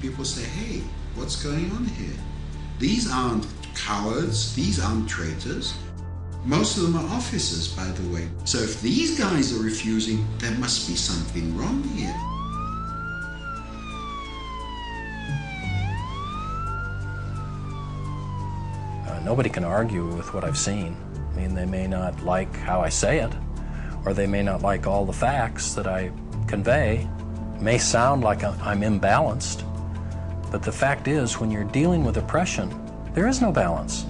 people say, hey, what's going on here? These aren't cowards, these aren't traitors. Most of them are officers, by the way. So if these guys are refusing, there must be something wrong here. Nobody can argue with what I've seen. I mean, they may not like how I say it, or they may not like all the facts that I convey. It may sound like I'm imbalanced, but the fact is, when you're dealing with oppression, there is no balance.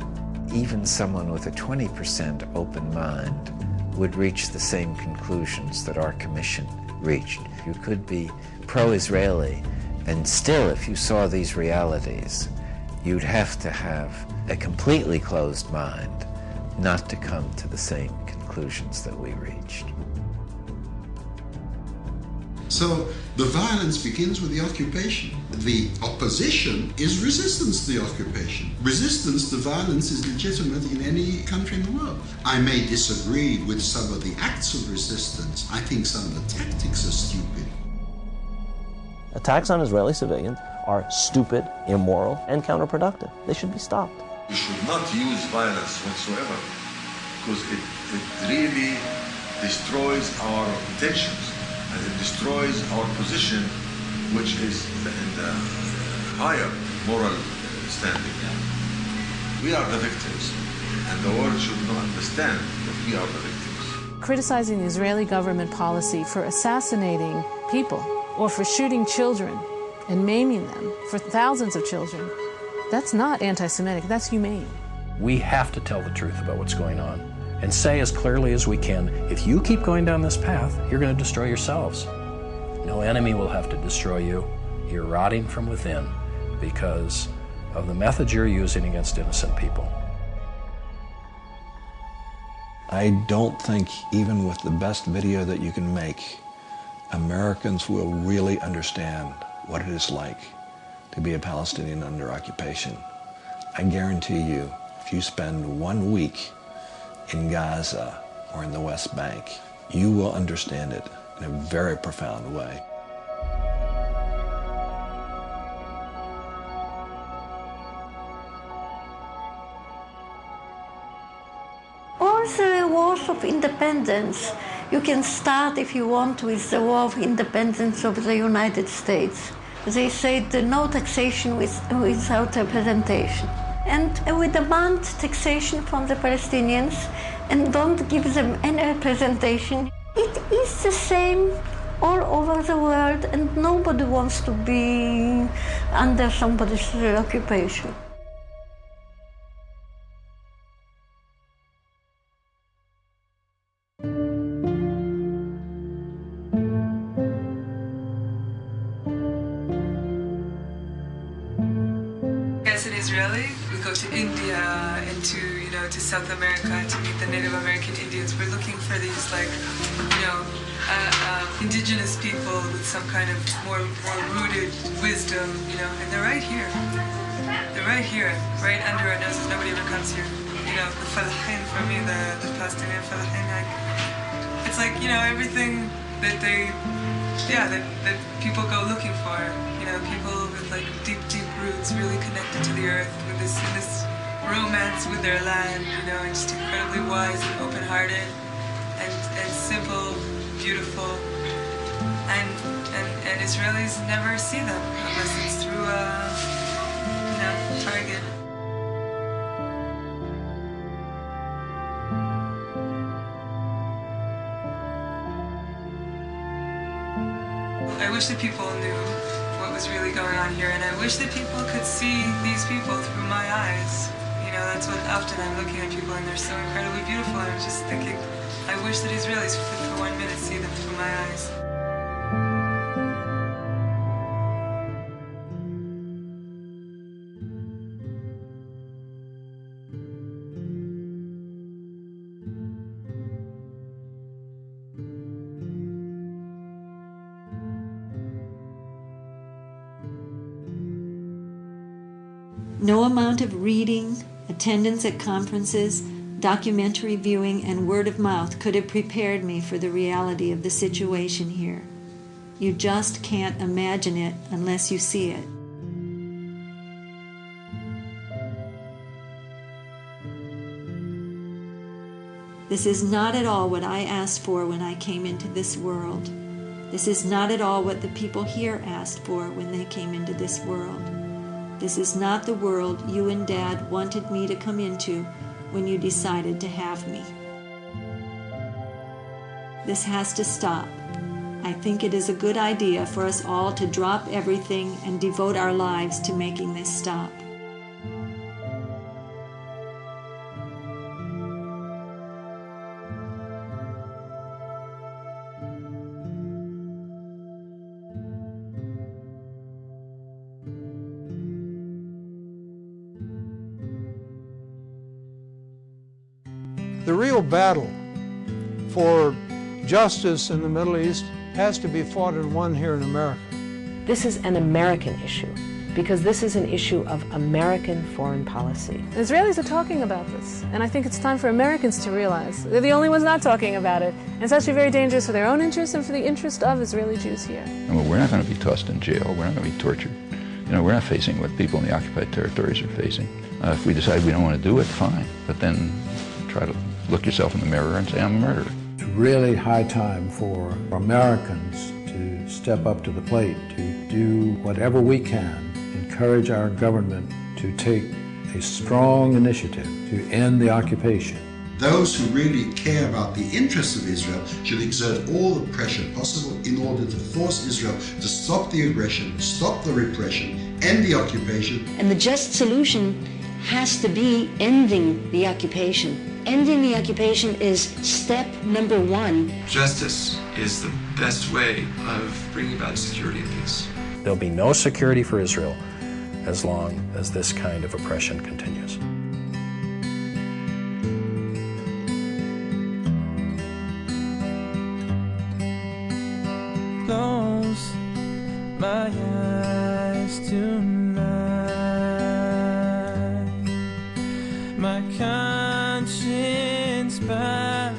Even someone with a 20% open mind would reach the same conclusions that our commission reached. You could be pro-Israeli, and still, if you saw these realities, you'd have to have a completely closed mind not to come to the same conclusions that we reached. So the violence begins with the occupation. The opposition is resistance to the occupation. Resistance to violence is legitimate in any country in the world. I may disagree with some of the acts of resistance. I think some of the tactics are stupid. Attacks on Israeli civilians are stupid, immoral, and counterproductive. They should be stopped. We should not use violence whatsoever, because it really destroys our intentions, and it destroys our position, which is in the higher moral standing. We are the victims, and the world should not understand that we are the victims. Criticizing the Israeli government policy for assassinating people or for shooting children and maiming them, for thousands of children, that's not anti-Semitic, that's humane. We have to tell the truth about what's going on and say as clearly as we can, if you keep going down this path, you're going to destroy yourselves. No enemy will have to destroy you. You're rotting from within because of the methods you're using against innocent people. I don't think even with the best video that you can make, Americans will really understand what it is like to be a Palestinian under occupation. I guarantee you, if you spend 1 week in Gaza or in the West Bank, you will understand it in a very profound way. All the wars of independence, you can start if you want with the war of independence of the United States. They said no taxation without representation. And we demand taxation from the Palestinians and don't give them any representation. It is the same all over the world, and nobody wants to be under somebody's occupation. As an Israeli, we go to India and to South America to meet the Native American Indians. We're looking for these indigenous people with some kind of more rooted wisdom, and they're right here. They're right here, right under our noses. Nobody ever comes here. The falahin, for me, the Palestinian falahin, it's like, everything that that people go looking for. People with deep roots, really connected to the earth, with this romance with their land, and just incredibly wise and open-hearted, and simple, beautiful, and Israelis never see them unless it's through Target. I wish that people knew what was really going on here, and I wish that people could see these people through my eyes. That's what often I'm looking at people and they're so incredibly beautiful. I'm just thinking, I wish that Israelis could for 1 minute see them through my eyes. No amount of reading, attendance at conferences, documentary viewing, and word of mouth could have prepared me for the reality of the situation here. You just can't imagine it unless you see it. This is not at all what I asked for when I came into this world. This is not at all what the people here asked for when they came into this world. This is not the world you and Dad wanted me to come into when you decided to have me. This has to stop. I think it is a good idea for us all to drop everything and devote our lives to making this stop. The real battle for justice in the Middle East has to be fought and won here in America. This is an American issue because this is an issue of American foreign policy. The Israelis are talking about this, and I think it's time for Americans to realize they're the only ones not talking about it. And it's actually very dangerous for their own interest and for the interest of Israeli Jews here. I mean, we're not going to be tossed in jail. We're not going to be tortured. You know, we're not facing what people in the occupied territories are facing. If we decide we don't want to do it, fine. But then try to look yourself in the mirror and say, I'm a murderer. It's really high time for Americans to step up to the plate, to do whatever we can, encourage our government to take a strong initiative to end the occupation. Those who really care about the interests of Israel should exert all the pressure possible in order to force Israel to stop the aggression, stop the repression, end the occupation. And the just solution has to be ending the occupation. Ending the occupation is step number one. Justice is the best way of bringing about security and peace. There'll be no security for Israel as long as this kind of oppression continues. Close my eyes tonight. My conscience by